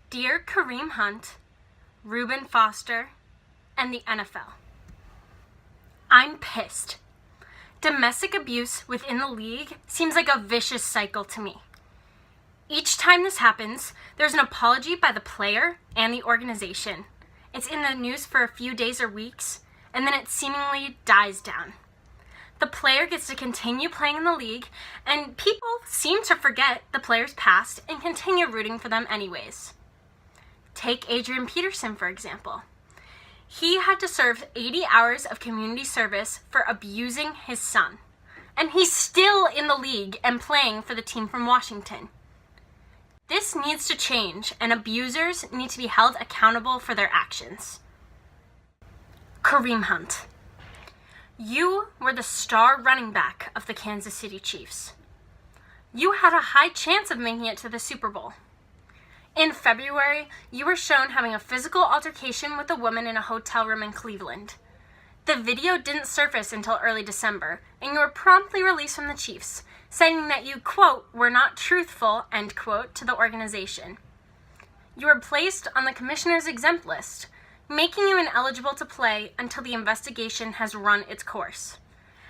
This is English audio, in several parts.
Dear Kareem Hunt, Reuben Foster, and the NFL. I'm pissed. Domestic abuse within the league seems like a vicious cycle to me. Each time this happens, there's an apology by the player and the organization. It's in the news for a few days or weeks, and then it seemingly dies down. The player gets to continue playing in the league, and people seem to forget the player's past and continue rooting for them anyways. Take Adrian Peterson, for example. He had to serve 80 hours of community service for abusing his son, and he's still in the league and playing for the team from Washington. This needs to change, and abusers need to be held accountable for their actions. Kareem Hunt. You were the star running back of the Kansas City Chiefs. You had a high chance of making it to the Super Bowl. In February, you were shown having a physical altercation with a woman in a hotel room in Cleveland. The video didn't surface until early December, and you were promptly released from the Chiefs, saying that you, quote, were not truthful, end quote, to the organization. You were placed on the commissioner's exempt list, making you ineligible to play until the investigation has run its course.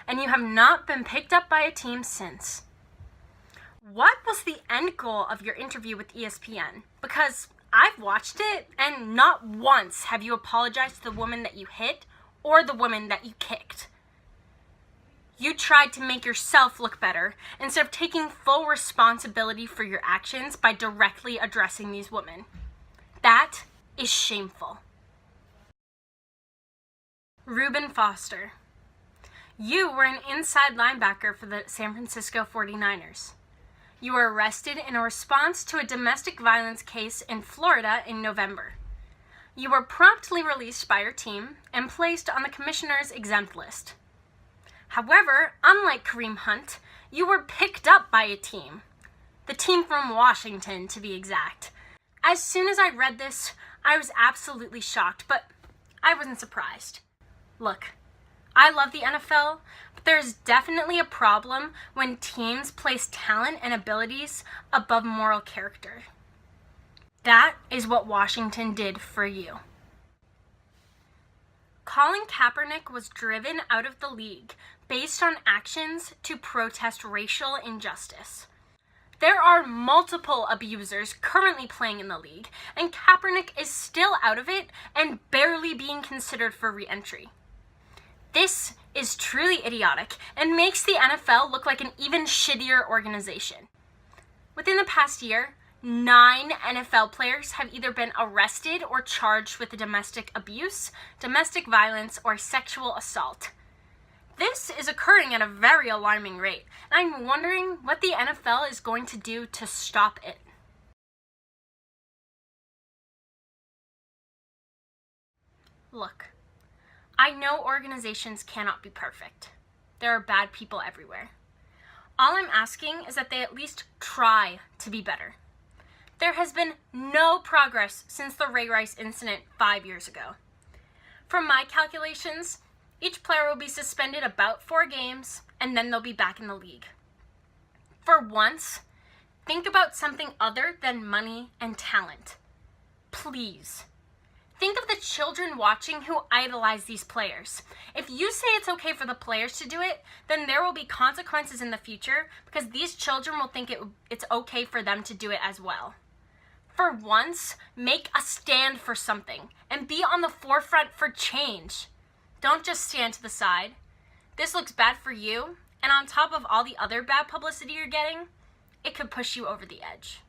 And you have not been picked up by a team since. What was the end goal of your interview with ESPN? Because I've watched it, and not once have you apologized to the woman that you hit or the woman that you kicked. You tried to make yourself look better instead of taking full responsibility for your actions by directly addressing these women. That is shameful. Reuben Foster. You were an inside linebacker for the San Francisco 49ers. You were arrested in a response to a domestic violence case in Florida in November. You were promptly released by your team and placed on the commissioner's exempt list. However, unlike Kareem Hunt, you were picked up by a team. The team from Washington, to be exact. As soon as I read this, I was absolutely shocked, but I wasn't surprised. Look, I love the NFL, but there's definitely a problem when teams place talent and abilities above moral character. That is what Washington did for you. Colin Kaepernick was driven out of the league based on actions to protest racial injustice. There are multiple abusers currently playing in the league, and Kaepernick is still out of it and barely being considered for re-entry. This is truly idiotic and makes the NFL look like an even shittier organization. Within the past year, 9 NFL players have either been arrested or charged with domestic abuse, domestic violence, or sexual assault. This is occurring at a very alarming rate, and I'm wondering what the NFL is going to do to stop it. Look, I know organizations cannot be perfect. There are bad people everywhere. All I'm asking is that they at least try to be better. There has been no progress since the Ray Rice incident 5 years ago. From my calculations, each player will be suspended about 4 games, and then they'll be back in the league. For once, think about something other than money and talent. Please. Think of the children watching who idolize these players. If you say it's okay for the players to do it, then there will be consequences in the future because these children will think it's okay for them to do it as well. For once, make a stand for something and be on the forefront for change. Don't just stand to the side. This looks bad for you, and on top of all the other bad publicity you're getting, it could push you over the edge.